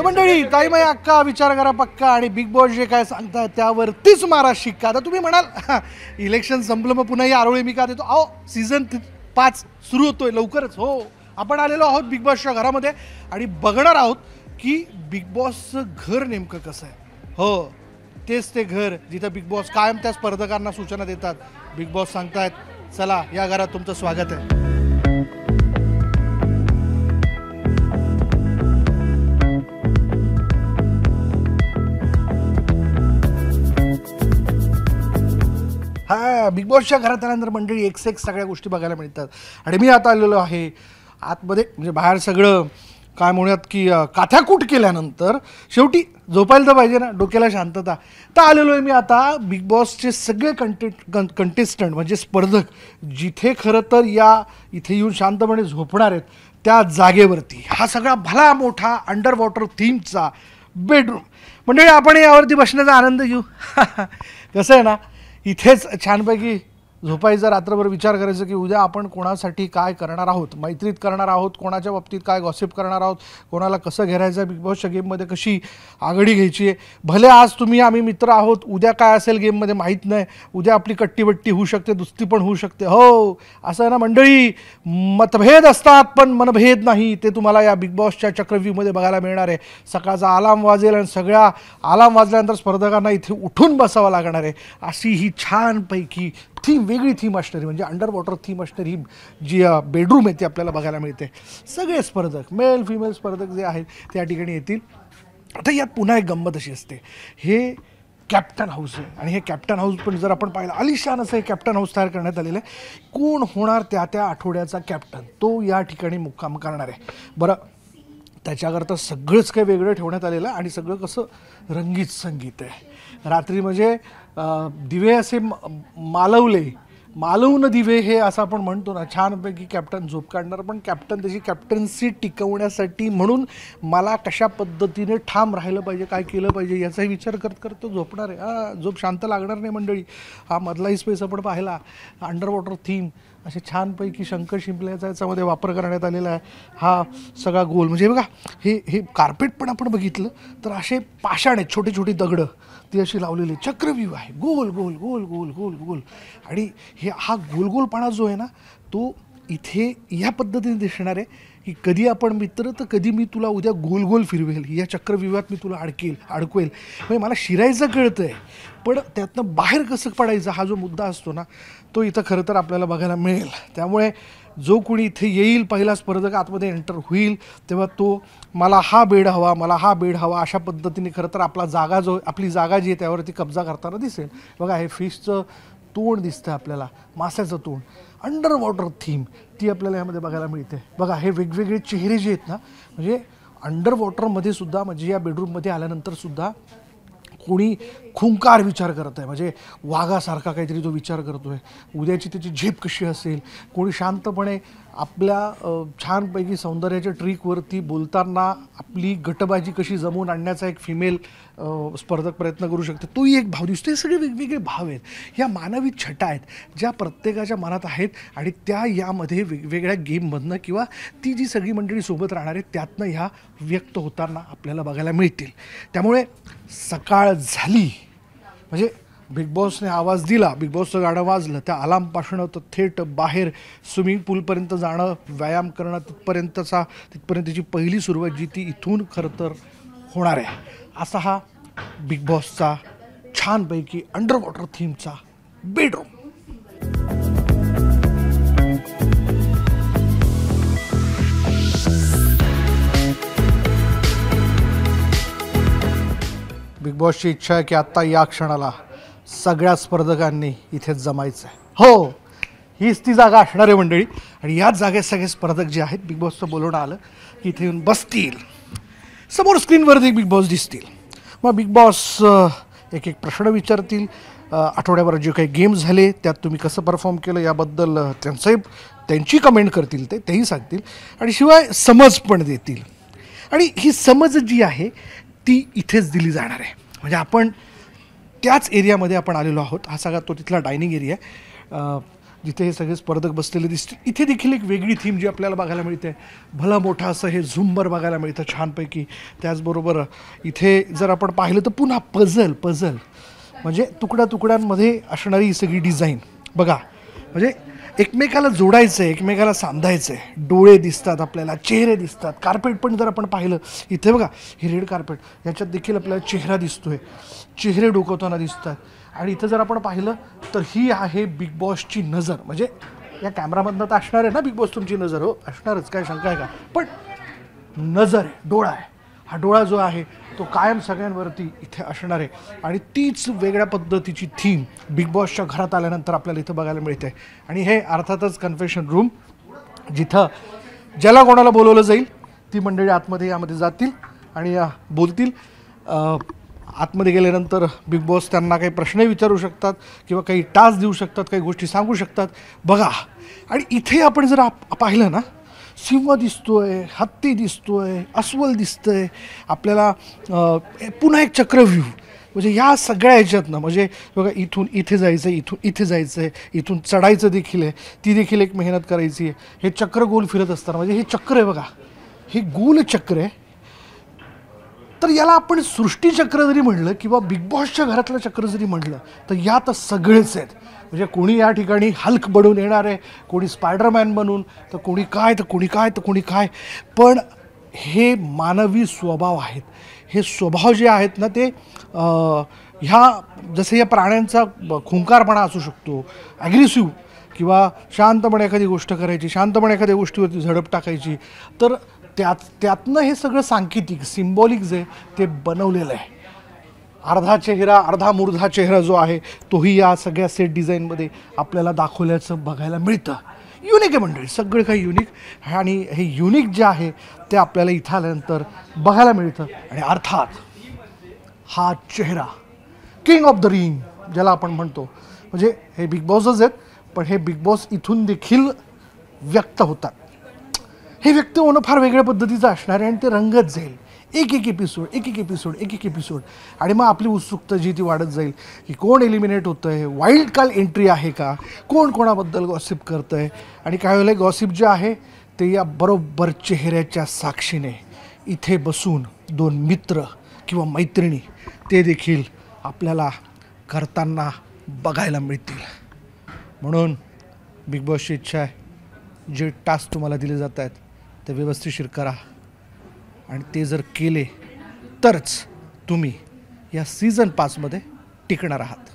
मंडळी ताईमाई अक्का विचार करा पक्का आणि बिग बॉस जे काय सांगतात त्यावरतीच मारा शिक्का. आता तुम्ही म्हणाल इलेक्शन संपलं मग पुन्हा ही आरोळी मी का देतो. अहो सीझन 5 सुरू होतोय लवकरच. हो आपण आलेलो आहोत बिग बॉसच्या घरामध्ये आणि बघणार आहोत की बिग बॉसचं घर नेमकं कसं आहे. हो तेच ते घर जिथं बिग बॉस कायम त्या स्पर्धकांना सूचना देतात. बिग बॉस सांगतायत चला या घरात तुमचं स्वागत आहे. हा बिग बॉसच्या घरात आल्यानंतर मंडळी एक सगळ्या गोष्टी बघायला मिळतात आणि मी आता आलेलो आहे आतमध्ये. म्हणजे बाहेर सगळं काय म्हणूयात की काथ्याकूट केल्यानंतर शेवटी झोपायला तर पाहिजे ना, डोक्याला शांतता. तर आलेलो आहे मी आता बिग बॉसचे सगळे कंटेस्टंट म्हणजे स्पर्धक जिथे खरं तर या इथे येऊन शांतपणे झोपणार आहेत त्या जागेवरती. हा सगळा भला मोठा अंडर वॉटर थीमचा बेडरूम. मंडळी आपण यावरती बसण्याचा आनंद घेऊ. कसं आहे ना, इथेच छानपैकी झोपायचं, रात्रभर विचार करायचं की उद्या आपण कोणासाठी काय करणार आहोत, मैत्रीत करणार आहोत, कोणाच्या बाबतीत काय गॉसिप करणार आहोत, कोणाला कसं घेरायचं आहे, बिग बॉसच्या गेममध्ये कशी आघाडी घ्यायची आहे. भले आज तुम्ही आम्ही मित्र आहोत, उद्या काय असेल गेममध्ये माहीत नाही. उद्या आपली कट्टीबट्टी होऊ शकते, दुस्ती पण होऊ शकते. हो असं आहे ना मंडळी, मतभेद असतात पण मनभेद नाही. ते तुम्हाला या बिग बॉसच्या चक्रव्यूहमध्ये बघायला मिळणार आहे. सकाळचा अलार्म वाजेल आणि सगळ्या अलार्म वाजल्यानंतर स्पर्धकांना इथे उठून बसावं लागणार आहे. अशी ही छानपैकी थीम, वेगळी थीम असणारी म्हणजे अंडर वॉटर थीम असणारी जी बेडरूम आहे ती आपल्याला बघायला मिळते. सगळे स्पर्धक मेल फिमेल स्पर्धक जे आहेत ते या ठिकाणी येतील. आता यात पुन्हा एक गंमत अशी असते, हे कॅप्टन हाऊस आहे आणि हे कॅप्टन हाऊस पण जर आपण पाहिलं आलिशान असं हे कॅप्टन हाऊस तयार करण्यात आलेलं आहे. कोण होणार त्या त्या आठवड्याचा कॅप्टन तो या ठिकाणी मुक्काम करणार आहे. बरं त्याच्याकरता सगळंच काही वेगळं ठेवण्यात आलेलं आहे आणि सगळं कसं रंगीत संगीत आहे. रात्री म्हणजे दिवे असे मालवून दिवे हे असं आपण म्हणतो ना, छानपैकी कॅप्टन झोप काढणार. पण कॅप्टन त्याची कॅप्टन्सी टिकवण्यासाठी म्हणून मला कशा पद्धतीने ठाम राहिलं पाहिजे, काय केलं पाहिजे याचाही विचार करत तो झोपणार आहे. झोप शांत लागणार नाही मंडळी. हा मधलाही स्पेस आपण पाहिला, अंडर वॉटर थीम असे छानपैकी शंकर शिंपल्याचा याच्यामध्ये वापर करण्यात आलेला आहे. हा सगळा गोल म्हणजे बघा हे कार्पेट पण आपण बघितलं तर असे पाषाण आहेत, छोटे छोटे दगडं ती अशी लावलेली. चक्रव्यूह आहे, गोल गोल गोल गोल गोल गोल. आणि हा गोलगोलपणा जो आहे ना तो इथे या पद्धतीने दिसणार आहे की कधी आपण मित्र तर कधी मी तुला उद्या गोल गोल फिरवेल, या चक्रव्यूहात मी तुला अडकवेल. म्हणजे मला शिरायचं कळतं आहे पण त्यातनं बाहेर कसं पडायचं हा जो मुद्दा असतो ना तो इथं खरं तर आपल्याला बघायला मिळेल. त्यामुळे जो कोणी इथे येईल पहिला स्पर्धक आतमध्ये एंटर होईल तेव्हा तो मला हा बेड हवा अशा पद्धतीने खरं तर आपली जागा जी आहे त्यावरती कब्जा करताना दिसेल. बघा हे फिशचं तोंड दिसतं आपल्याला, माशाचं तोंड. अंडर वॉटर थीम ती आपल्याला यामध्ये बघायला मिळते. बघा हे वेगवेगळे चेहरे जे आहेत ना, म्हणजे अंडर वॉटरमध्ये सुद्धा म्हणजे या बेडरूममध्ये आल्यानंतर सुद्धा कोणी खुंकार विचार करत आहे, म्हणजे वाघासारखा काहीतरी तो विचार करतो आहे. उद्याची त्याची झेप कशी असेल, कोणी शांतपणे आपल्या छानपैकी सौंदर्याच्या ट्रिकवरती बोलताना आपली गटबाजी कशी जमवून आणण्याचा एक फिमेल स्पर्धक प्रयत्न करू शकते, तोही एक भाव दिसतो. हे सगळे वेगवेगळे भाव आहेत, ह्या मानवी छटा आहेत ज्या प्रत्येकाच्या मनात आहेत आणि त्या यामध्ये वेगवेगळ्या गेममधनं किंवा ती जी सगळी मंडळी सोबत राहणार आहेत त्यातनं ह्या व्यक्त होताना आपल्याला बघायला मिळतील. त्यामुळे सकाळ झाली म्हणजे बिग बॉसने आवाज दिला, बिग बॉसचं गाणं वाजलं, त्या अलार्मपासून तर थेट बाहेर स्विमिंग पूलपर्यंत जाणं, व्यायाम करणं तिथपर्यंतची पहिली सुरुवात जी ती इथून खरं तर होणार आहे. असा हा बिग बॉसचा छानपैकी अंडर वॉटर थीमचा बेडरूम. बिग बॉसची इच्छा आहे की आत्ता या क्षणाला सगळ्या स्पर्धकांनी इथेच जमायचं आहे. हो हीच ती जागा असणार आहे मंडळी आणि याच जागेत सगळे स्पर्धक जे आहेत बिग बॉसचं बोलवणं आलं की इथे येऊन बसतील. समोर स्क्रीनवरती बिग बॉस दिसतील. मग बिग बॉस एक एक प्रश्न विचारतील. आठवड्याभरात जे काही गेम झाले त्यात तुम्ही कसं परफॉर्म केलं याबद्दल त्यांची कमेंट करतील, तेही सांगतील आणि शिवाय समज पण देतील. आणि ही समज जी आहे ती इथेच दिली जाणार आहे. म्हणजे आपण त्याच एरियामध्ये आपण आलेलो आहोत. हा सगळा तो तिथला डायनिंग एरिया आहे. जिथे हे सगळे स्पर्धक बसलेले दिसतील. इथे देखील एक वेगळी थीम जी आपल्याला बघायला मिळते. भलं मोठं असं हे झुंबर बघायला मिळतं छानपैकी. त्याचबरोबर इथे जर आपण पाहिलं तर पुन्हा पझल म्हणजे तुकड्यांमध्ये असणारी ही सगळी डिझाईन बघा. म्हणजे एकमेकाला जोडायचं आहे, एकमेकाला सांधायचं आहे. डोळे दिसतात आपल्याला, चेहरे दिसतात. कार्पेट पण जर आपण पाहिलं इथे बघा, हे रेड कार्पेट, याच्यात देखील आपल्याला चेहरा दिसतोय, चेहरे डोकवताना दिसतात. आणि इथं जर आपण पाहिलं तर ही आहे बिग बॉसची नजर. म्हणजे या कॅमेरामधनं तर असणार आहे ना बिग बॉस तुमची नजर, हो असणारच, काय शंका आहे का. पण नजर आहे, डोळा आहे. हा डोळा जो आहे तो कायम सगळ्यांवरती इथे असणार आहे. आणि तीच वेगळ्या पद्धतीची थीम बिग बॉसच्या घरात आल्यानंतर आपल्याला इथं बघायला मिळते. आणि हे अर्थातच कन्फेशन रूम, जिथं ज्याला कोणाला बोलवलं जाईल ती मंडळी आतमध्ये यामध्ये जातील आणि बोलतील. आतमध्ये गेल्यानंतर बिग बॉस त्यांना काही प्रश्नही विचारू शकतात किंवा काही टास्क देऊ शकतात, काही गोष्टी सांगू शकतात बघा. आणि इथे आपण जर पाहिलं ना, सिंह दिसतोय, हत्ती दिसतोय, अस्वल दिसतंय आपल्याला. पुन्हा एक चक्रव्यूह, म्हणजे या सगळ्या ह्याच्यातनं म्हणजे बघा इथून इथे जायचं आहे, इथून इथे जायचं आहे, इथून चढायचं देखील आहे, ती देखील एक मेहनत करायची आहे. हे चक्र गोल फिरत असताना, म्हणजे हे चक्र आहे बघा, हे गोल चक्र आहे. तर याला आपण सृष्टीचक्र जरी म्हणलं किंवा बिग बॉसच्या घरातलं चक्र जरी म्हणलं तर यात सगळेच आहेत. म्हणजे कोणी या ठिकाणी हल्क बनून येणार आहे, कोणी स्पायडरमॅन बनून, तर कोणी काय तर कोणी काय तर कोणी काय. पण हे मानवी स्वभाव आहेत. हे स्वभाव जे आहेत ना ते ह्या जसे या प्राण्यांचा खुंकारपणा असू शकतो, ॲग्रेसिव्ह, किंवा शांतपणे एखादी गोष्ट करायची, शांतपणे एखाद्या गोष्टीवरती झडप टाकायची. तर त्यातनं हे सगळं सांकेतिक सिम्बॉलिक जे ते बनवलेलं आहे. अर्धा चेहरा, अर्धा मूर्धा चेहरा जो आहे तोही या सगळ्या सेट डिझाईनमध्ये आपल्याला दाखवल्याचं बघायला मिळतं. युनिक आहे मंडळी, सगळं काही युनिक. आणि हे युनिक जे आहे ते आपल्याला इथं आल्यानंतर बघायला मिळतं. आणि अर्थात हा चेहरा, किंग ऑफ द रिंग ज्याला आपण म्हणतो, म्हणजे हे बिग बॉसच आहेत पण हे बिग बॉस इथून देखील व्यक्त होतात. हे व्यक्त होणं फार वेगळ्या पद्धतीचं असणार आहे आणि ते रंगत जाईल. एक एक एपिसोड. आणि मग आपली उत्सुकता जी ती वाढत जाईल की कोण एलिमिनेट होतं आहे, वाईल्ड कार्ड एंट्री आहे का, कोण कोणाबद्दल गॉसिप करतं आहे. आणि काय वेळेला गॉसिप जे आहे ते या बरोबर चेहऱ्याच्या साक्षीने इथे बसून दोन मित्र किंवा मैत्रिणी ते देखील आपल्याला करताना बघायला मिळतील. म्हणून बिग बॉसची इच्छा आहे, जे टास्क तुम्हाला दिले जात आहेत ते व्यवस्थितशीर करा. आणि ते जर केले तरच तुम्ही या सीझन 5मध्ये टिकणार आहात.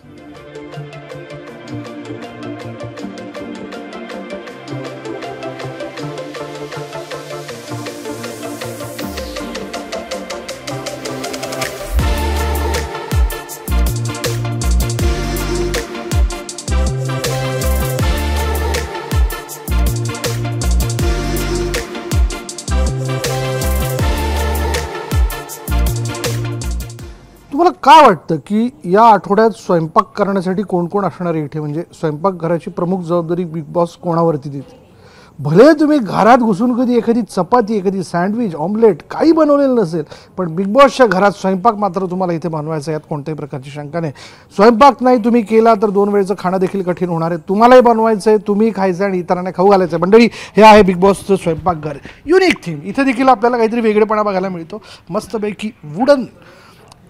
तुम्हाला काय वाटतं की या आठवड्यात स्वयंपाक करण्यासाठी कोण कोण असणार आहे इथे? म्हणजे स्वयंपाकघराची प्रमुख जबाबदारी बिग बॉस कोणावरती देते? भले तुम्ही घरात घुसून कधी एखादी चपाती, एखादी सँडविच, ऑमलेट काही बनवलेलं नसेल, पण बिग बॉसच्या घरात स्वयंपाक मात्र तुम्हाला इथे बनवायचा, यात कोणत्याही प्रकारची शंका नाही. स्वयंपाक नाही तुम्ही केला तर 2 वेळचं खाणं देखील कठीण होणार आहे. तुम्हालाही बनवायचं आहे, तुम्ही खायचं आणि इतरांना खाऊ घालायचं आहे. मंडळी, हे आहे बिग बॉसचं स्वयंपाकघर. Unique theme. इथे देखील आपल्याला काहीतरी वेगळेपणा बघायला मिळतो. मस्तपैकी वुडन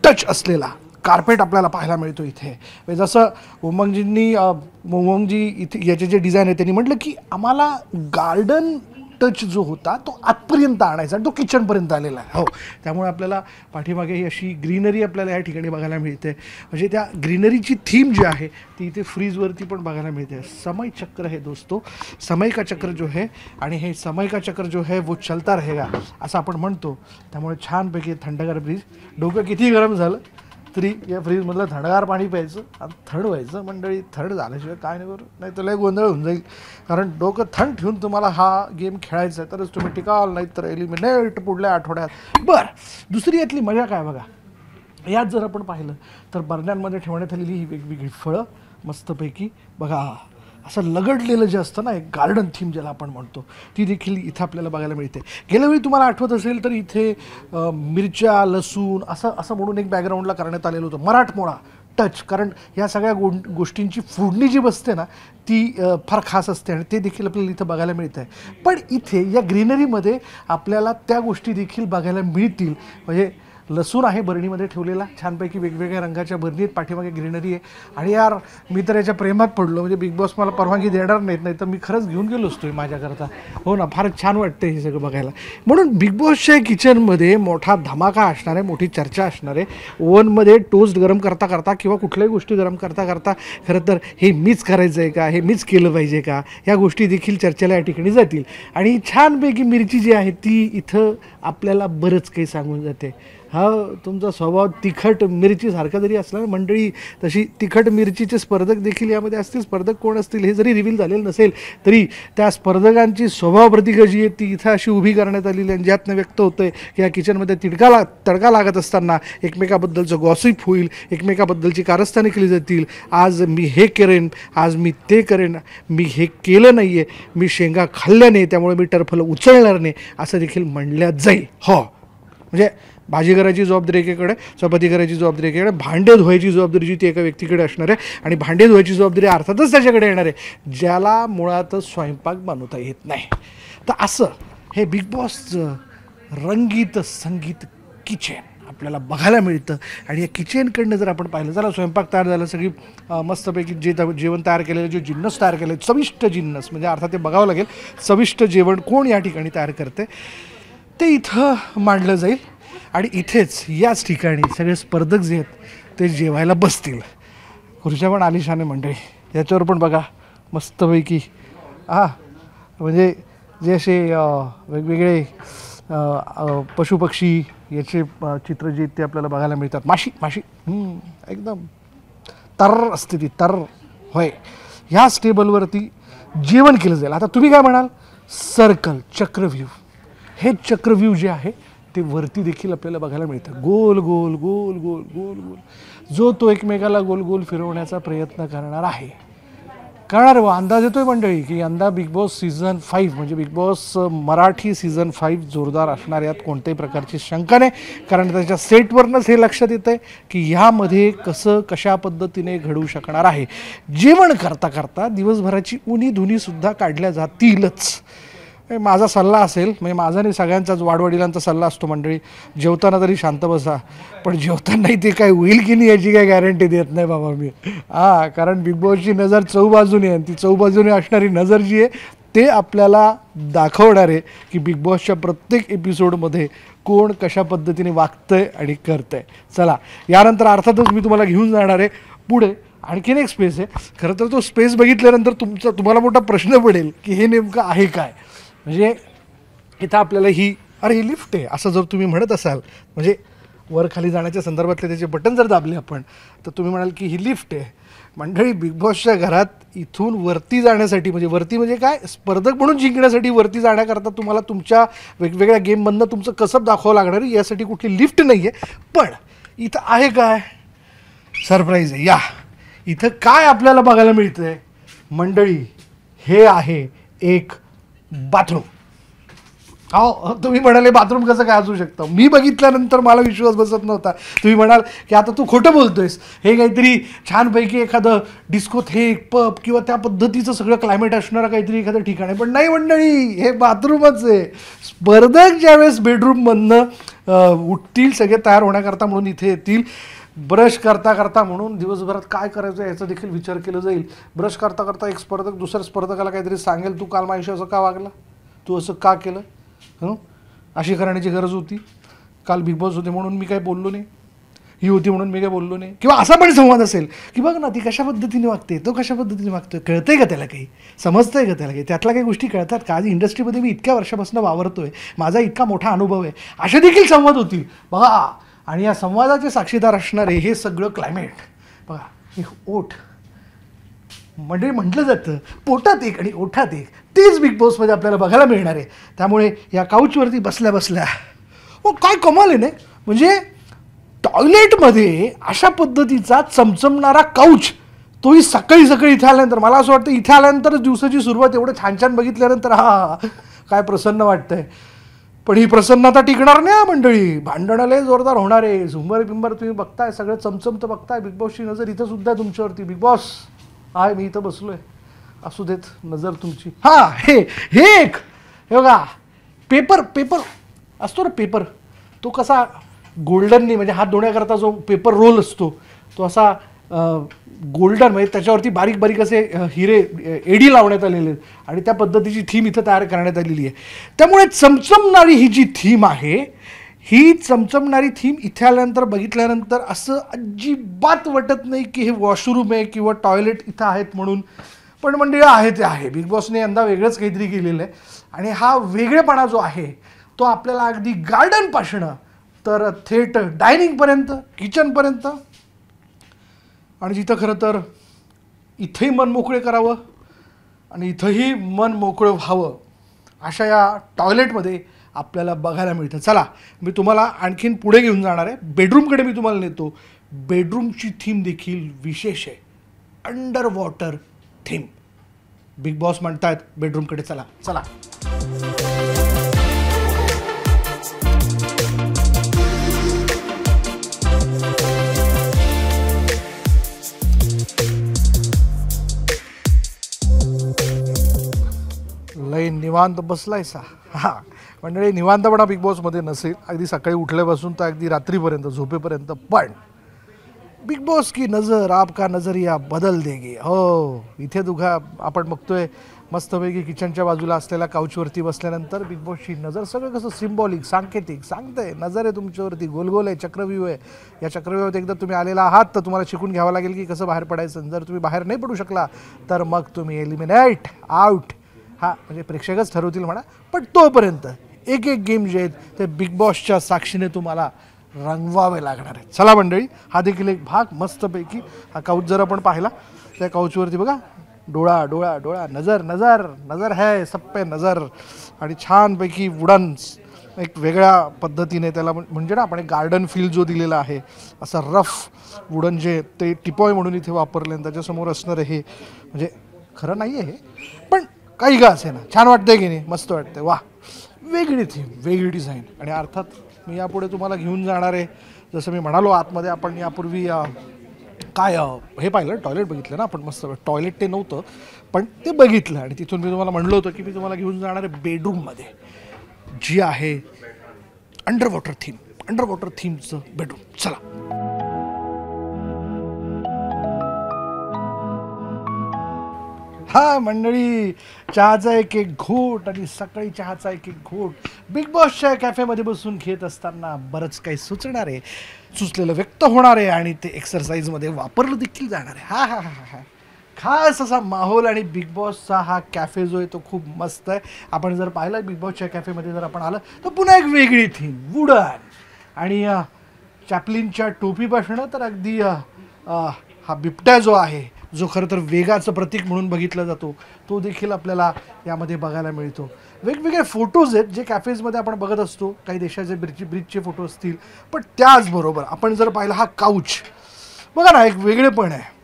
टच असलेला कार्पेट आपल्याला पाहायला मिळतो इथे. जसं उमंगजी इथे याचे जे डिझाईन आहे त्यांनी म्हटलं की आम्हाला गार्डन टच जो होता तो आतपर्यंत आणायचा, तो किचनपर्यंत आलेला आहे. हो, त्यामुळे आपल्याला पाठीमागे ही अशी ग्रीनरी आपल्याला या ठिकाणी बघायला मिळते. म्हणजे त्या ग्रीनरीची थीम जी आहे ती इथे फ्रीजवरती पण बघायला मिळते. समय चक्र है दोस्तों, समय का चक्र जो है, आणि हे समय का चक्र जो है वो चलता रहेगा असं आपण म्हणतो. त्यामुळे छानपैकी थंडगार फ्रीज. डोकं किती गरम झालं तरी या फ्रीजमधलं थंडगार पाणी प्यायचं आणि थंड व्हायचं. मंडळी, थंड झाल्याशिवाय काय नाही बरं, नाही तर लय गोंधळ होऊन जाईल. कारण डोकं थंड ठेवून तुम्हाला हा गेम खेळायचा आहे तरच तुम्ही टिकाल, नाही तर एलिमिनेट पुढल्या आठवड्यात. बरं, दुसरी यातली मजा काय बघा, यात जर आपण पाहिलं तर बरण्यांमध्ये ठेवण्यात आलेली ही वेगवेगळी फळं मस्तपैकी बघा, असं लगडलेलं जे असतं ना, एक गार्डन थीम ज्याला आपण म्हणतो, ती देखील इथं आपल्याला बघायला मिळते. गेल्या वेळी तुम्हाला आठवत असेल तर इथे मिरच्या, लसूण असं म्हणून एक बॅकग्राऊंडला करण्यात आलेलं होतं. मराठमोळा टच, कारण या सगळ्या गोष्टींची फोडणी जी बसते ना ती फार खास असते आणि ते देखील आपल्याला इथं बघायला मिळतं आहे. पण इथे या ग्रीनरीमध्ये आपल्याला त्या गोष्टी देखील बघायला मिळतील. म्हणजे लसूण आहे बरणीमध्ये ठेवलेला, छानपैकी वेगवेगळ्या रंगाच्या बरणीत, पाठीमागे ग्रीनरी आहे. आणि यार मी तर याच्या प्रेमात पडलो. म्हणजे बिग बॉस मला परवानगी देणार नाहीत, नाही तर मी खरंच घेऊन गेलो असतो माझ्याकरता. हो ना, फारच छान वाटतं हे सगळं बघायला. म्हणून बिग बॉसच्या किचनमध्ये मोठा धमाका असणार आहे, मोठी चर्चा असणार आहे. ओव्हनमध्ये टोस्ट गरम करता करता किंवा कुठल्याही गोष्टी गरम करता करता खरं तर हे मीच करायचं आहे का, हे मीच केलं पाहिजे का, ह्या गोष्टी देखील चर्चेला या ठिकाणी जातील. आणि छानपैकी मिरची जी आहे ती इथं आपल्याला बरंच काही सांगून जाते. हा तुमचा स्वभाव तिखट मिरचीसारखा जरी असला मंडळी, तशी तिखट मिरचीचे स्पर्धक देखील यामध्ये असतील. स्पर्धक कोण असतील हे जरी रिव्हील झालेलं नसेल तरी त्या स्पर्धकांची स्वभाव प्रतिक्रिया जी आहे ती इथं अशी उभी करण्यात आलेली आहे, ज्यातनं व्यक्त होतं आहे की या किचनमध्ये तडका लागत असताना एकमेकाबद्दलचं गॉसिप होईल, एकमेकाबद्दलची कारस्थाने केली जातील. आज मी हे करेन, आज मी ते करेन, मी हे केलं नाही आहे, मी शेंगा खाल्ल्या नाही त्यामुळे मी टरफलं उचलणार नाही, असं देखील म्हणल्या जाईल. हो, म्हणजे भाजी करायची जबाबदारी एकीकडे, चपाती करायची जबाबदारी एकीकडे, भांडे धुवायची जबाबदारी जी ती एका व्यक्तीकडे असणार आहे. आणि भांडे धुवायची जबाबदारी अर्थातच त्याच्याकडे येणार आहे ज्याला मुळातच स्वयंपाक बनवता येत नाही. तर असं हे बिग बॉसचं रंगीत संगीत किचन आपल्याला बघायला मिळतं. आणि या किचनकडनं जर आपण पाहिलं, चला स्वयंपाक तयार झाला, सगळी मस्तपैकी जेवण तयार केलेलं, जे जिन्नस तयार केले, चविष्ट जिन्नस, म्हणजे अर्थात ते बघावं लागेल चविष्ट जेवण कोण या ठिकाणी तयार करते ते इथं मांडलं जाईल. आणि इथेच याच ठिकाणी सगळे स्पर्धक जे आहेत ते जेवायला बसतील. खुर्च्या पण आलिशान आहे मंडळी, याच्यावर पण बघा मस्तपैकी म्हणजे जे असे वेगवेगळे पशुपक्षी याचे चित्र जे ते आपल्याला बघायला मिळतात. माशी एकदम तर असते ती तर, होय. ह्याच टेबलवरती जेवण केलं जाईल. आता तुम्ही काय म्हणाल, सर्कल, चक्रव्यूह, हे चक्रव्यूह जे आहे ते वरती देखील आपल्याला बघायला मिळतं. गोल गोल गोल गोल गोल गोल, जो तो एकमेकाला गोल गोल फिरवण्याचा प्रयत्न करणार आहे. करणार अंदाज येतोय मंडळी की यंदा बिग बॉस सीझन 5 म्हणजे बिग बॉस मराठी सीझन 5 जोरदार असणार, यात कोणत्याही प्रकारची शंका नाही. कारण त्याच्या सेटवरनंच हे लक्षात येतं आहे की ह्यामध्ये कशा पद्धतीने घडू शकणार आहे. जेवण करता करता दिवसभराची उनी धुनीसुद्धा काढल्या जातीलच. माझा सल्ला असेल, म्हणजे माझा नाही सगळ्यांचाच वाडवडिलांचा सल्ला असतो मंडळी, जेवताना तरी शांत बसा, पण जेवतानाही ते काय होईल की नाही याची काय गॅरंटी देत नाही बाबा मी. कारण बिग बॉसची नजर चौबाजूने आहे, ती चौबाजूने असणारी नजर जी आहे ते आपल्याला दाखवणार आहे की बिग बॉसच्या प्रत्येक एपिसोडमध्ये कोण कशा पद्धतीने वागतंय आणि करतंय. चला, यानंतर अर्थातच मी तुम्हाला घेऊन जाणार आहे पुढे आणखीन एक स्पेस आहे. खरं तर तो स्पेस बघितल्यानंतर तुम्हाला मोठा प्रश्न पडेल की हे नेमकं आहे काय. म्हणजे इथं आपल्याला ही लिफ्ट आहे असं जर तुम्ही म्हणत असाल, म्हणजे वर खाली जाण्याच्या संदर्भातले त्याचे बटन जर दाबले आपण तर तुम्ही म्हणाल की ही लिफ्ट आहे. मंडळी, बिग बॉसच्या घरात इथून वरती जाण्यासाठी, म्हणजे वरती म्हणजे काय, स्पर्धक म्हणून जिंकण्यासाठी वरती जाण्याकरता तुम्हाला तुमच्या वेगवेगळ्या गेममधनं तुमचं कसब दाखवावं लागणार आहे. यासाठी कुठली लिफ्ट नाही आहे. पण इथं आहे काय, सरप्राईज आहे. या इथं काय आपल्याला बघायला मिळतं आहे मंडळी, हे आहे एक बाथरूम. तुम्ही म्हणाले बाथरूम कसं काय असू शकतं, मी बघितल्यानंतर मला विश्वास बसत नव्हता. तुम्ही म्हणाल की आता तू खोटं बोलतोयस, हे काहीतरी छानपैकी एखादं डिस्कोथेक पब किंवा त्या पद्धतीचं सगळं क्लायमेट असणारं काहीतरी एखादं ठिकाण आहे. पण नाही मंडळी, हे बाथरूमच आहे. स्पर्धक ज्यावेळेस बेडरूममधनं उठतील सगळे तयार होण्याकरता म्हणून इथे येतील, ब्रश करता करता म्हणून दिवसभरात काय करायचं याचा देखील विचार केला जाईल. ब्रश करता करता एक स्पर्धक दुसऱ्या स्पर्धकाला काहीतरी सांगेल, तू काल माझ्याशी असं का वागला, तू असं का केलं, अशी करण्याची गरज होती, काल बिग बॉस होते म्हणून मी काय बोललो नाही, ही होती म्हणून मी काय बोललो नाही. किंवा असा पण संवाद असेल की बघ ना ती कशा पद्धतीने वागते, तो कशा पद्धतीने वागतोय, कळतंय का त्याला काही, समजतंय का त्याला काही, त्यातल्या काही गोष्टी कळतात का, आज इंडस्ट्रीमध्ये मी इतक्या वर्षापासून वावरतोय, माझा इतका मोठा अनुभव आहे, असे देखील संवाद होतील बघा. आणि या संवादाचे साक्षीदार असणारे हे सगळं क्लायमेट बघा. एक ओठ म्हणजे म्हटलं जातं पोटात एक आणि ओठात एक, तेच बिग बॉसमध्ये आपल्याला बघायला मिळणार आहे. त्यामुळे या काउचवरती बसल्या बसल्या काय कमाल आहे ना, म्हणजे टॉयलेटमध्ये अशा पद्धतीचा चमचमणारा काउच, तोही सकाळी सकाळी इथे आल्यानंतर. मला असं वाटतं इथे आल्यानंतरच दिवसाची सुरुवात एवढं छान छान बघितल्यानंतर काय प्रसन्न वाटतंय. पण ही प्रसन्नता टिकणार नाही मंडळी, भांडणं लय जोरदार होणार आहे. झुंबर बिंबर तुम्ही बघताय, सगळं चमचमतं बघताय. बिग बॉसची नजर इथं सुद्धा तुमच्यावरती. बिग बॉस आहे, मी इथं बसलोय, असू देत नजर तुमची. हा हे हे एक हे बघा, पेपर पेपर असतो ना पेपर, तो कसा गोल्डननी म्हणजे हात धुण्याकरता जो पेपर रोल असतो तो असा गोल्डन, म्हणजे त्याच्यावरती बारीक बारीक असे हिरे एडी लावण्यात आलेले आहेत आणि त्या पद्धतीची थीम इथं तयार करण्यात आलेली आहे. त्यामुळे चमचमणारी ही जी थीम आहे, ही चमचमणारी थीम इथे आल्यानंतर बघितल्यानंतर असं अजिबात वाटत नाही की हे वॉशरूम आहे किंवा टॉयलेट इथं आहेत म्हणून. पण म्हणजे आहे ते आहे. बिग बॉसने यंदा वेगळंच काहीतरी केलेलं आहे आणि हा वेगळेपणा जो आहे तो आपल्याला अगदी गार्डनपासनं तर थेट डायनिंगपर्यंत, किचनपर्यंत, आणि जिथं खरं तर इथंही मन मोकळे करावं आणि इथंही मन मोकळं व्हावं अशा या टॉयलेटमध्ये आपल्याला बघायला मिळतं. चला मी तुम्हाला आणखीन पुढे घेऊन जाणार आहे, बेडरूमकडे मी तुम्हाला नेतो. बेडरूमची थीम देखील विशेष आहे, under water theme. Big boss म्हणतायत बेडरूमकडे चला चला. लय निवांत बसलायसा. हा मंडळी, निवांतपणा बिग बॉसमध्ये नसेल, अगदी सकाळी उठल्यापासून तर अगदी रात्रीपर्यंत झोपेपर्यंत. पण बिग बॉस की नज़र आपका नजरिया बदल देगी. हो, इथे दुघा आपण बघतोय मस्तपैकी किचनच्या बाजूला असलेल्या काउचवरती बसल्यानंतर बिग बॉसची नजर, सगळं कसं सिम्बॉलिक, सांकेतिक सांगतंय. नजर आहे तुमच्यावरती, गोलगोल आहे, चक्रव्यूह आहे. या चक्रव्यूहात एकदा तुम्ही आलेला आहात तर तुम्हाला शिकून घ्यावं लागेल की कसं बाहेर पडायचं. जर तुम्ही बाहेर नाही पडू शकला तर मग तुम्ही एलिमिनेट आउट. हा म्हणजे प्रेक्षकच ठरवतील म्हणा, पण तोपर्यंत एक एक गेम जे आहेत ते बिग बॉसच्या साक्षीने तुम्हाला रंगवावे लागणार आहेत. चला मंडळी, हा देखील एक भाग मस्तपैकी. हा काउच जर आपण पाहिला, त्या काउचवरती बघा, डोळा डोळा डोळा, नजर नजर नजर है सब पे नजर, आणि छानपैकी वुडन एक वेगळ्या पद्धतीने त्याला म्हणजे ना आपण एक गार्डन फील जो दिलेला आहे, असं रफ वुडन जे ते टिपॉय म्हणून इथे वापरले, त्याच्यासमोर असणार हे म्हणजे खरं नाही आहे पण काही का असे ना, छान वाटतंय की नाही, मस्त वाटतंय. वा, वेगळी थीम, वेगळी डिझाईन. आणि अर्थात मी यापुढे तुम्हाला घेऊन जाणार आहे, जसं मी म्हणालो आतमध्ये आपण यापूर्वी काय हे पाहिलं, टॉयलेट बघितलं ना आपण, मस्त टॉयलेट ते नव्हतं पण ते बघितलं. आणि तिथून मी तुम्हाला म्हणलं होतं की मी तुम्हाला घेऊन जाणार आहे बेडरूममध्ये, जी आहे under water theme. Under water थीमचं बेडरूम. चला. हा मंडळी, चहाचा एक एक घोट, आणि सकाळी चहाचा एक एक घोट बिग बॉसच्या कॅफेमध्ये बसून घेत असताना बरंच काही सुचणार आहे, सुचलेलं व्यक्त होणार आहे आणि ते एक्सरसाइजमध्ये वापरलं देखील जाणार आहे. हा हा हा हा खास असा माहोल. आणि बिग बॉसचा हा कॅफे जो आहे तो खूप मस्त आहे. आपण जर पाहिलं बिग बॉसच्या कॅफेमध्ये जर आपण आलं तर पुन्हा एक वेगळी थीम, वुडन, आणि चॅपलिनच्या टोपीपासणं तर अगदी हा बिबट्या जो आहे, जो खरं तर वेगाचं प्रतीक म्हणून बघितला जातो, तो देखील आपल्याला यामध्ये बघायला मिळतो. वेगवेगळे फोटोज आहेत जे कॅफेजमध्ये आपण बघत असतो, काही देशाचे ब्रिजचे फोटो असतील, पण त्याचबरोबर आपण जर पाहिलं हा काउच बघा ना, एक वेगळेपण आहे.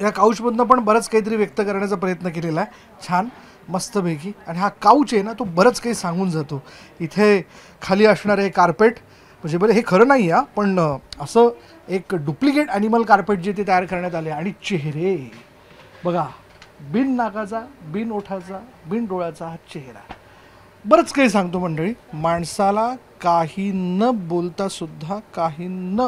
या काउचमधनं पण बरंच काहीतरी व्यक्त करण्याचा प्रयत्न केलेला आहे, छान मस्तपैकी. आणि हा काउच आहे ना, तो बरंच काही सांगून जातो. इथे खाली असणारे कार्पेट, म्हणजे बरं हे खरं नाही आहे पण असं एक डुप्लिकेट ॲनिमल कार्पेट जे ते तयार करण्यात आले. आणि चेहरे बघा, बिन नाकाचा, बिन ओठाचा, बिन डोळ्याचा हा चेहरा बरंच काही सांगतो मंडळी. माणसाला काही न बोलतासुद्धा, काही न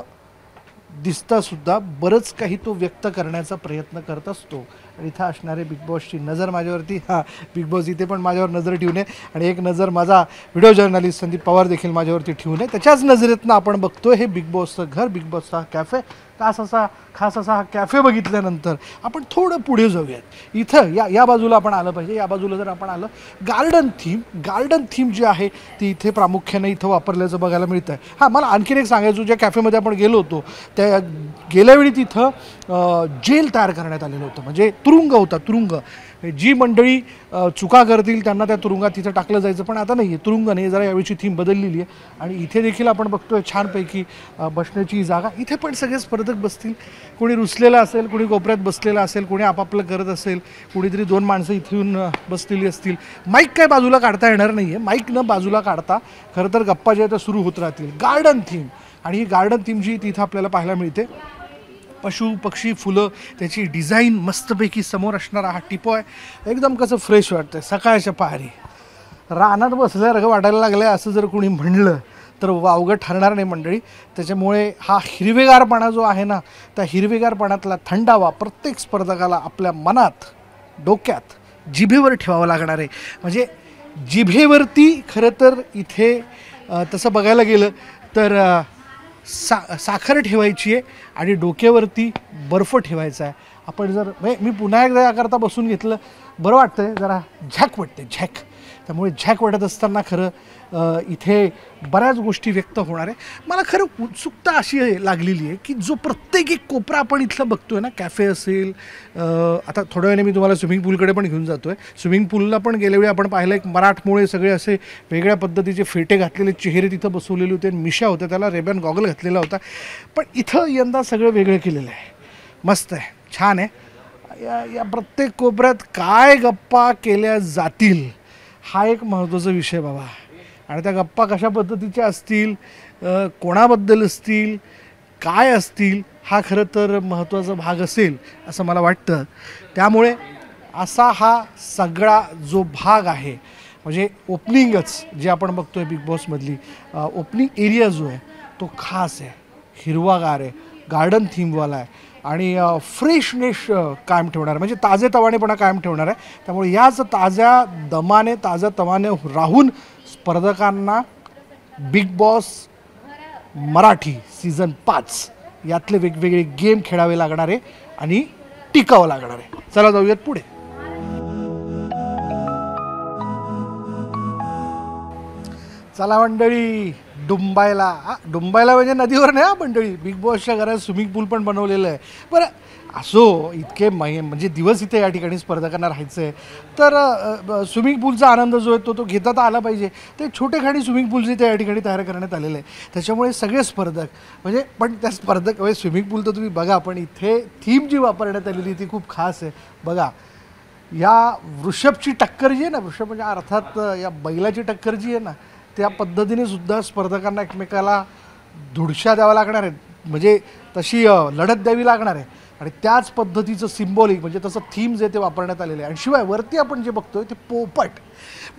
दिसतासुद्धा बरंच काही तो व्यक्त करण्याचा प्रयत्न करत असतो. आणि इथं असणारे बिग बॉसची नजर माझ्यावरती, हा बिग बॉस इथे पण माझ्यावर नजर ठेवून आहे, आणि एक नजर माझा व्हिडिओ जर्नलिस्ट संदीप पवार देखील माझ्यावरती ठेवून आहे. त्याच्याच नजरेतनं आपण बघतो हे बिग बॉसचं घर, बिग बॉसचा कॅफे. खास असा हा कॅफे बघितल्यानंतर आपण थोडं पुढे जाऊयात. इथं या बाजूला आपण आलं पाहिजे. या बाजूला जर आपण आलं, गार्डन थीम जी आहे ती इथे प्रामुख्याने इथं वापरल्याचं बघायला मिळतं आहे. हां, मला आणखीन एक सांगायचं, ज्या कॅफेमध्ये आपण गेलो होतो त्या गेल्यावेळी तिथं जेल तयार करण्यात आलेलं होतं, म्हणजे तुरुंग होता, तुरुंग. जी मंडळी चुका करतील त्यांना त्या तुरुंगात तिथं टाकलं जायचं, पण आता नाही आहे, तुरुंग नाही. जरा यावेळीची थीम बदललेली आहे आणि इथे देखील आपण बघतोय छानपैकी बसण्याची जागा. इथे पण सगळे स्पर्धक बसतील. कोणी रुसलेला असेल, कोणी कोपऱ्यात बसलेला असेल, कोणी आपापलं करत असेल, कोणीतरी 2 माणसं इथून बसलेली असतील. माईक काय बाजूला काढता येणार नाही आहे. माईक न बाजूला काढता खरं तर गप्पा ज्या त्या सुरू होत राहतील. गार्डन थीम, आणि ही गार्डन थीम जी तिथं आपल्याला पाहायला मिळते, पशु पक्षी फुलं, त्याची डिझाईन मस्तपैकी. समोर असणारा हा टिपॉय एकदम कसं फ्रेश वाटतंय सकाळच्या पहारी. रानात बसल्यासारखं वाटायला लागलं आहे असं जर कोणी म्हणलं तर वावगं ठरणार नाही मंडळी. त्याच्यामुळे हा हिरवेगारपणा जो आहे ना, त्या हिरवेगारपणातला थंडावा प्रत्येक स्पर्धकाला आपल्या मनात, डोक्यात, जिभेवर ठेवावं लागणार आहे. म्हणजे जिभेवरती खरं तर इथे तसं बघायला गेलं तर साखर ठेवायची आहे आणि डोक्यावरती बर्फ ठेवायचा आहे. आपण जर मी पुन्हा एकदा याकरता बसून घेतलं, बरं वाटतं आहे, जरा झॅक वाटते, झॅक. त्यामुळे झॅक वाटत असताना खरं इथे बऱ्याच गोष्टी व्यक्त होणार आहे. मला खरं उत्सुकता अशी लागलेली आहे की जो प्रत्येक एक कोपरा आपण इथलं बघतोय ना, कॅफे असेल, आता थोड्या वेळाने मी तुम्हाला स्विमिंग पूलकडे पण घेऊन जातो आहे. स्विमिंग पूलला पण गेल्या वेळी आपण पाहिलं एक मराठमोळे सगळे असे वेगळ्या पद्धतीचे फेटे घातलेले चेहरे तिथं बसवलेले होते, मिशा होत्या, त्याला रेबॅन गॉगल घातलेला होता. पण इथं यंदा सगळं वेगळं केलेलं आहे. मस्त आहे, छान आहे. या प्रत्येक कोपऱ्यात काय गप्पा केल्या जातील हा एक महत्त्वाचा विषय बाबा. आणि त्या गप्पा कशा पद्धतीच्या असतील, कोणाबद्दल असतील, काय असतील, हा खरं तर महत्त्वाचा भाग असेल असं मला वाटतं. त्यामुळे असा हा सगळा जो भाग आहे, म्हणजे ओपनिंगच जे आपण बघतोय बिग बॉसमधली ओपनिंग एरिया जो आहे तो खास आहे, हिरवागार आहे, गार्डन थीमवाला आहे आणि फ्रेशनेस कायम ठेवणार, म्हणजे ताजेतवानेपणा कायम ठेवणार आहे. त्यामुळे याच ताज्या दमाने, ताज्या तवाने राहून स्पर्धकांना बिग बॉस मराठी सीझन 5 यातले वेगवेगळे गेम खेळावे लागणार आहे आणि टिकावं लागणार आहे. चला जाऊयात पुढे. चला मंडळी, डुंबायला म्हणजे नदीवर नाही मंडळी, बिग बॉसच्या घरात स्विमिंग पूल पण बनवलेलं आहे. बरं असो, इतके म्हणजे दिवस इथे या ठिकाणी स्पर्धकांना राहायचं आहे तर स्विमिंग पूलचा आनंद जो आहे तो घेता आला पाहिजे. ते छोटेखानी स्विमिंग पूल जे या ठिकाणी तयार करण्यात आलेलं आहे, त्याच्यामुळे सगळे स्पर्धक म्हणजे, पण त्या स्पर्धक म्हणजे स्विमिंग पूल तर तुम्ही बघा, पण इथे थीम जी वापरण्यात आलेली ती खूप खास आहे. बघा, या वृषभची टक्कर जी आहे ना, वृषभ म्हणजे अर्थात या बैलाची टक्कर जी आहे ना, त्या पद्धतीने सुद्धा स्पर्धकांना एकमेकाला धुडशा द्यावा लागणार आहेत, म्हणजे तशी लढत द्यावी लागणार आहे. आणि त्याच पद्धतीचं सिम्बॉलिक म्हणजे तसं थीम जे ते वापरण्यात आलेलं आहे. आणि शिवाय वरती आपण जे बघतोय ते पोपट,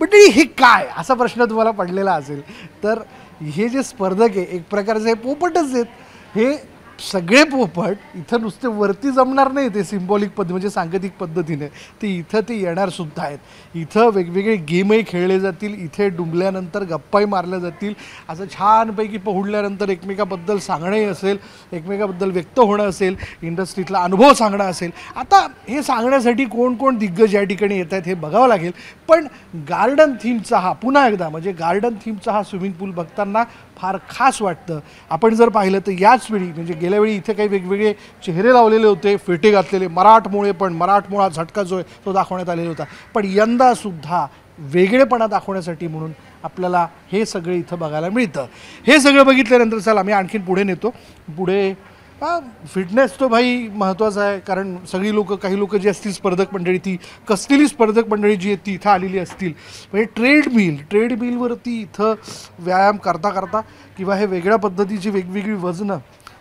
म्हणजे हे काय असा प्रश्न तुम्हाला पडलेला असेल तर हे जे स्पर्धक आहे एक प्रकारचे पोपटच आहेत. हे सगळे पोपट इथं नुसते वरती जमणार नाही, ते सिम्बॉलिक म्हणजे सांकेतिक पद्धतीने ते इथं ते येणार सुद्धा आहेत. इथं वेगवेगळे गेमही खेळले जातील, इथे डुंबल्यानंतर गप्पाही मारल्या जातील, असं छानपैकी पोहडल्यानंतर एकमेकाबद्दल सांगणंही असेल, एकमेकाबद्दल व्यक्त होणं असेल, इंडस्ट्रीतला अनुभव सांगणं असेल. आता हे सांगण्यासाठी कोण कोण दिग्गज या ठिकाणी येत आहेत हे बघावं लागेल. पण गार्डन थीमचा हा पुन्हा एकदा म्हणजे गार्डन थीमचा हा स्विमिंग पूल बघताना फार खास वाटतं. आपण जर पाहिलं तर याच वेळी म्हणजे गेल्या वेळी इथे काही वेगवेगळे चेहरे लावलेले होते, फेटे घातलेले, मराठमोळे, पण मराठमोळा झटका जो आहे तो दाखवण्यात आलेला होता. पण यंदासुद्धा वेगळेपणा दाखवण्यासाठी म्हणून आपल्याला हे सगळं इथं बघायला मिळतं. हे सगळं बघितल्यानंतर चला मी आणखीन पुढे नेतो. पुढे फिटनेस तो भाई महत्त्वाचा आहे, कारण सगळी लोकं, काही लोकं जी असतील स्पर्धक मंडळी, ती कसलेली स्पर्धक मंडळी जी आहेत ती इथं आलेली असतील, म्हणजे ट्रेडमिलवरती इथं व्यायाम करता करता किंवा हे वेगळ्या पद्धतीची वेगवेगळी वजनं,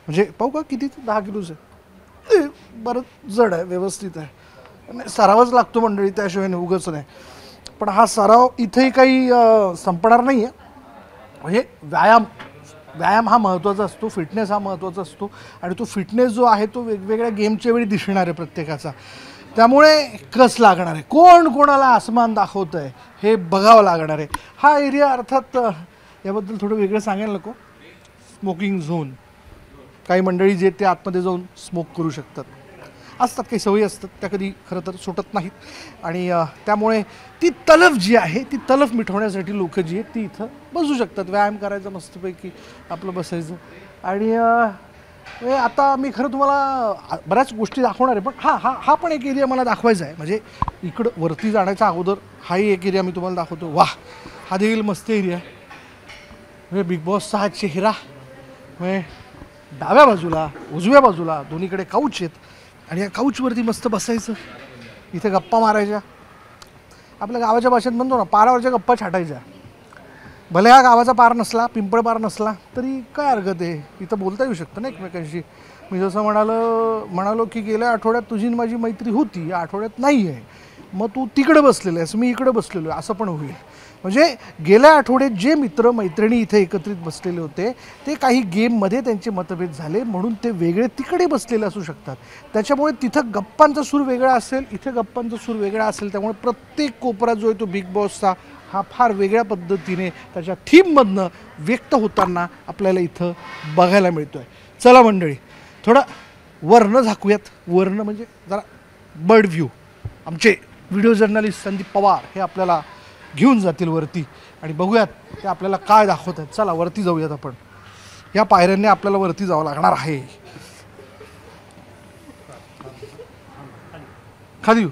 म्हणजे पाहू का किती 10 किलोचं आहे, बरं जड आहे, व्यवस्थित आहे, सरावच लागतो मंडळी, त्याशिवाय उगाच नाही. पण हा सराव इथेही काही संपणार नाही आहे. म्हणजे व्यायाम हा महत्त्वाचा असतो, फिटनेस हा महत्त्वाचा असतो आणि तो फिटनेस जो आहे तो वेगवेगळ्या गेमच्या वेळी दिसणार आहे प्रत्येकाचा. त्यामुळे कस लागणार आहे, कोण कोणाला आसमान दाखवतं आहे हे बघावं लागणार आहे. हा एरिया अर्थात याबद्दल थोडं वेगळं सांगायला नको, स्मोकिंग झोन, काही मंडळी जे ते आतमध्ये जाऊन स्मोक करू शकतात, असतात काही सवयी असतात, त्या कधी खरं तर सुटत नाहीत. आणि त्यामुळे ती तलफ जी आहे ती तलफ मिटवण्यासाठी लोक जी आहेत ती इथं बसू शकतात, व्यायाम करायचं मस्तपैकी आपलं बसायचं. आणि आता मी खरं तुम्हाला बऱ्याच गोष्टी दाखवणार आहे, पण हा पण एक एरिया मला दाखवायचा आहे. म्हणजे इकडं वरती जाण्याच्या अगोदर हाही एक एरिया मी तुम्हाला दाखवतो. वाह, हा देखील मस्त एरिया आहे. म्हणजे बिग बॉसचा हा चेहरा. म्हणजे डाव्या बाजूला उजव्या बाजूला दोन्हीकडे काऊच आहेत आणि या काऊचवरती मस्त बसायचं, इथे गप्पा मारायच्या. आपल्या गावाच्या भाषेत म्हणतो ना, पारावरच्या गप्पा छाटायच्या. भले हा गावाचा पार नसला, पिंपळ पार नसला तरी काय हरकत आहे, इथं बोलता येऊ शकतं ना एकमेकांशी. मी जसं म्हणालो की गेल्या आठवड्यात तुझी माझी मैत्री होती, या आठवड्यात नाही आहे, मग तू तिकडे बसलेलं आहेस, मी इकडे बसलेलो आहे, असं पण होईल. म्हणजे गेल्या आठवड्यात जे मित्र मैत्रिणी इथे एकत्रित बसलेले होते ते काही गेममध्ये त्यांचे मतभेद झाले म्हणून ते वेगळे तिकडे बसलेले असू शकतात. त्याच्यामुळे तिथं गप्पांचा सूर वेगळा असेल, इथे गप्पांचा सूर वेगळा असेल. त्यामुळे प्रत्येक कोपरा जो आहे तो बिग बॉसचा हा फार वेगळ्या पद्धतीने त्याच्या थीममधनं व्यक्त होताना आपल्याला इथं बघायला मिळतो आहे. चला मंडळी, थोडं वरनं झाकूयात. वरनं म्हणजे जरा बर्ड व्ह्यू. आमचे व्हिडिओ जर्नलिस्ट संदीप पवार हे आपल्याला घेऊन जातील वरती आणि बघूयात ते आपल्याला काय दाखवत आहेत. चला वरती जाऊयात आपण. या पायऱ्यांनी आपल्याला वरती जावं लागणार आहे. खाली येऊ.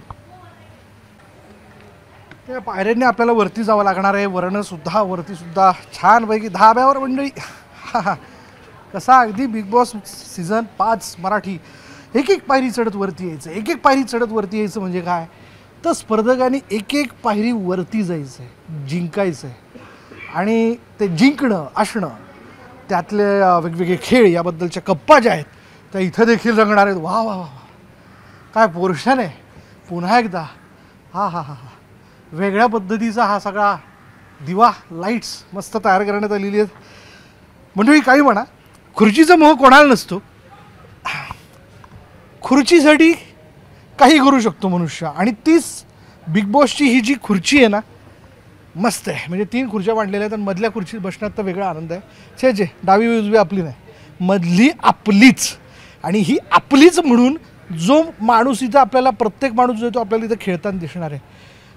त्या पायऱ्यांनी आपल्याला वरती जावं लागणार आहे. वरती सुद्धा छानपैकी धाब्यावर मंडळी. कसा अगदी बिग बॉस सीझन 5 मराठी एक एक पायरी चढत वरती यायचं. एक एक पायरी चढत वरती यायचं म्हणजे काय, तर स्पर्धकांनी एक एक पायरी वरती जायचं आहे, जिंकायचं आहे. आणि ते जिंकणं असणं, त्यातले वेगवेगळे खेळ, याबद्दलच्या गप्पा ज्या आहेत त्या इथं देखील रंगणार आहेत. वा वा वा, काय पोर्शन आहे. पुन्हा एकदा हा वेगळ्या पद्धतीचा हा सगळा दिवा, लाईट्स मस्त तयार करण्यात आलेली आहेत. मंडळी काही म्हणा, खुर्चीचा मोह कोणाला नसतो. खुर्चीसाठी काही करू शकतो मनुष्य. आणि तीच बिग बॉसची ही जी खुर्ची आहे ना, मस्त आहे. म्हणजे 3 खुर्च्या मांडलेल्या आहेत आणि मधल्या खुर्चीत बसण्यात तर वेगळा आनंद आहे. छे डावी उजवी आपली नाही, मधली आपलीच. आणि ही आपलीच म्हणून जो माणूस इथं आपल्याला, प्रत्येक माणूस जो आहे तो आपल्याला इथं खेळताना दिसणार आहे.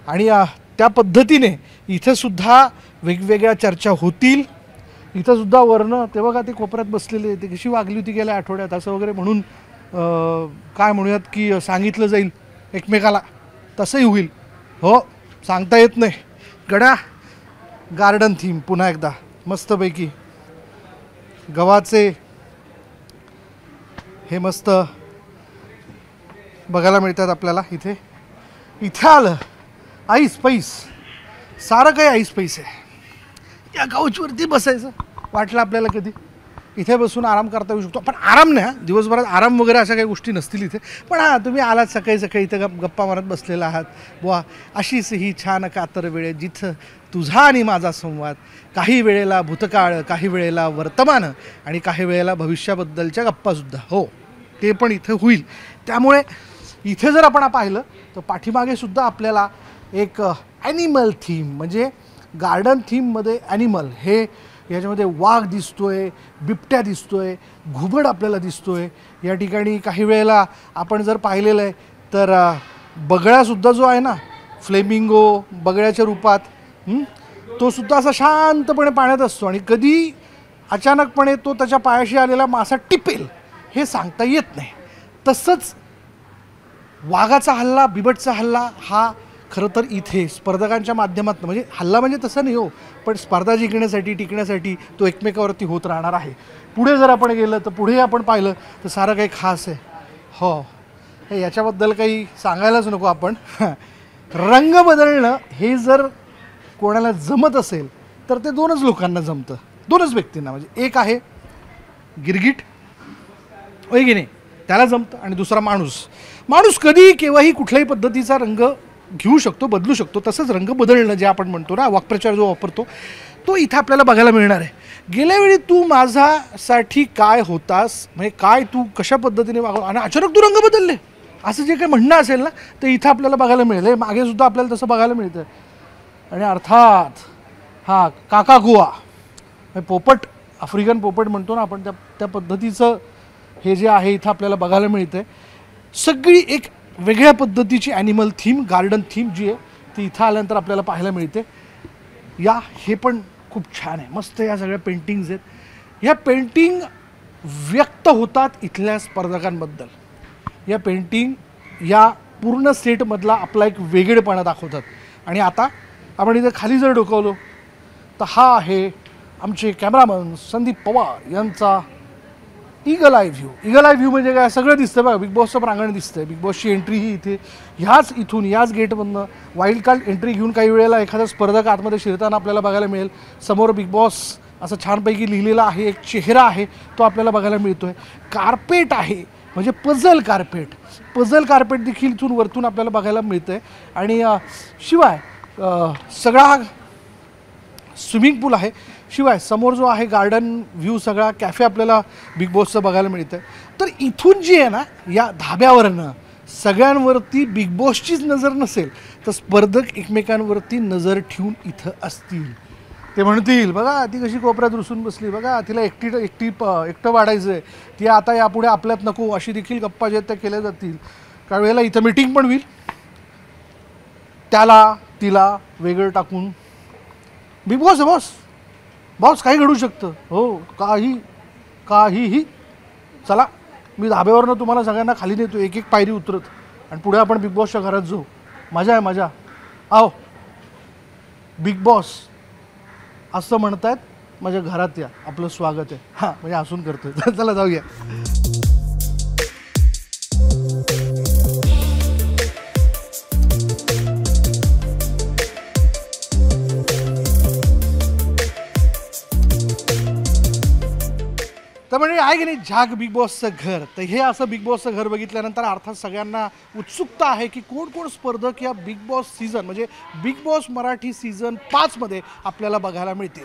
आणि त्या पद्धतीने इथंसुद्धा वेगवेगळ्या चर्चा होतील. इथंसुद्धा वरनं ते बघा ते कोपऱ्यात बसलेले, ते कशी वागली होती गेल्या आठवड्यात असं वगैरे म्हणून काय म्हणूयात की सांगितलं जाईल एकमेकाला, तसंही होईल. हो, सांगता येत नाही. गड्या गार्डन थीम पुन्हा एकदा मस्तपैकी गव्हाचे हे मस्त बघायला मिळतात आपल्याला. इथे आलं आईस पैस, सारं काही आईस पैस आहे. या काउचवरती बसायचं वाटलं आपल्याला कधी, इथे बसून आराम करता येऊ शकतो. पण आराम नाही, दिवसभरात आराम वगैरे अशा काही गोष्टी नसतील इथे. पण तुम्ही आलात सकाळी सकाळी इथं गप्पा मारत बसलेला आहात. बुवा अशीच ही छान कातर वेळ जिथं तुझा आणि माझा संवाद, काही वेळेला भूतकाळ, काही वेळेला वर्तमान आणि काही वेळेला भविष्याबद्दलच्या गप्पासुद्धा. हो, ते पण इथं होईल. त्यामुळे इथे जर आपण पाहिलं तर पाठीमागे सुद्धा आपल्याला एक ॲनिमल थीम, म्हणजे गार्डन थीममध्ये ॲनिमल, हे याच्यामध्ये वाघ दिसतोय, बिबट्या दिसतोय, घुबड आपल्याला दिसतोय. या ठिकाणी काही वेळेला आपण जर पाहिलेलं आहे तर बगळासुद्धा जो आहे ना, फ्लेमिंगो बगळ्याच्या रूपात, तो सुद्धा असा शांतपणे पाण्यात असतो आणि कधी अचानकपणे तो त्याच्या पायाशी आलेला मासा टिपेल हे सांगता येत नाही. तसंच वाघाचा हल्ला, बिबटचा हल्ला हा खरं तर इथे स्पर्धकांच्या माध्यमातून, म्हणजे हल्ला म्हणजे तसं नाही हो, पण स्पर्धा जिंकण्यासाठी, टिकण्यासाठी तो एकमेकावरती होत राहणार आहे. पुढे जर आपण गेलं तर पुढे आपण पाहिलं तर सारं काही खास आहे. हो, याच्याबद्दल काही सांगायलाच नको आपण. रंग बदलणं हे जर कोणाला जमत असेल तर ते 2च लोकांना जमतं, 2च व्यक्तींना. म्हणजे एक आहे गिरगिट, होय की नाही, त्याला जमतं, आणि दुसरा माणूस कधी केव्हाही कुठल्याही पद्धतीचा रंग घेऊ शकतो, बदलू शकतो. तसंच रंग बदलणं जे आपण म्हणतो ना, वाक्प्रचार जो वापरतो तो इथं आपल्याला बघायला मिळणार आहे. गेल्या वेळी तू माझ्यासाठी काय होतास, म्हणजे काय तू कशा पद्धतीने वागव आणि अचानक तू रंग बदलले, असं जे काही म्हणणं असेल ना ते इथं आपल्याला बघायला मिळेल. मागे सुद्धा आपल्याला तसं बघायला मिळतं. आणि अर्थात हा काकाकुवा पोपट, आफ्रिकन पोपट म्हणतो ना आपण, त्या पद्धतीचं हे जे आहे इथं आपल्याला बघायला मिळतं. सगळी एक वेगळ्या पद्धतीची ॲनिमल थीम, गार्डन थीम जी आहे ती इथं आल्यानंतर आपल्याला पाहायला मिळते. हे पण खूप छान आहे, मस्त. या सगळ्या पेंटिंग्ज आहेत. ह्या पेंटिंग व्यक्त होतात इथल्या स्पर्धकांबद्दल. या पेंटिंग या पूर्ण सेटमधला आपला एक वेगळेपणा दाखवतात. आणि आता आपण इथे खाली जर डोकावलो तर हा आहे आमचे कॅमेरामन संदीप पवार यांचा eagle I view. Eagle I view म्हणजे काय, सगळं दिसतं बघा. बिग बॉसचं प्रांगण दिसतंय. बिग बॉसची एंट्री ही इथे इथून याच गेटमधनं वाईल्ड कार्ड एंट्री घेऊन काही वेळेला एखादा स्पर्धक आतमध्ये शिरताना आपल्याला बघायला मिळेल. समोर बिग बॉस असं छानपैकी लिहिलेला आहे, एक चेहरा आहे तो आपल्याला बघायला मिळतोय. कार्पेट आहे म्हणजे पझल कार्पेट देखील इथून वरतून आपल्याला बघायला मिळतंय. आणि शिवाय सगळा स्विमिंग पूल आहे. शिवाय समोर जो आहे गार्डन व्ह्यू, सगळा कॅफे आपल्याला बिग बॉसचं बघायला मिळतं आहे. तर इथून जी आहे ना, या धाब्यावरनं सगळ्यांवरती बिग बॉसचीच नजर नसेल तर स्पर्धक एकमेकांवरती नजर ठेवून इथं असतील. ते म्हणतील बघा ती कशी कोपऱ्यात रुसून बसली, बघा तिला एकटं वाढायचं आहे, ती आता यापुढे आपल्यात नको, अशी देखील गप्पा ज्या त्या केल्या जातील. काही वेळेला इथं मीटिंग पण होईल, त्याला तिला वेगळं टाकून बिग बॉस आहे बॉस काही घडू शकतं. हो काहीही. चला मी धाब्यावरनं तुम्हाला सगळ्यांना खाली नेतो, एक पायरी उतरत, आणि पुढे आपण बिग बॉसच्या घरात जाऊ. मजा आहे मजा. आओ बिग बॉस असं म्हणतायत माझ्या घरात या, आपलं स्वागत आहे. हां म्हणजे हसून करतोय. चला जाऊया. तर म्हणजे आहे की नाही झाक बिग बॉसचं घर. तर हे असं बिग बॉसचं घर बघितल्यानंतर अर्थात सगळ्यांना उत्सुकता आहे की कोण स्पर्धक या बिग बॉस सीझन म्हणजे बिग बॉस मराठी सीझन 5मध्ये आपल्याला बघायला मिळतील.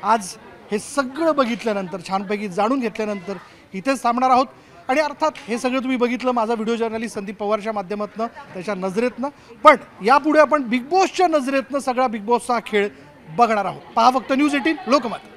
आज हे सगळं बघितल्यानंतर, छानपैकी जाणून घेतल्यानंतर इथेच थांबणार आहोत. आणि अर्थात हे सगळं तुम्ही बघितलं माझा व्हिडिओ जर्नलिस्ट संदीप पवारच्या माध्यमातून, त्याच्या नजरेतनं. पण यापुढे आपण बिग बॉसच्या नजरेतनं सगळा बिग बॉसचा खेळ बघणार आहोत. पहा फक्त न्यूज 18 लोकमत.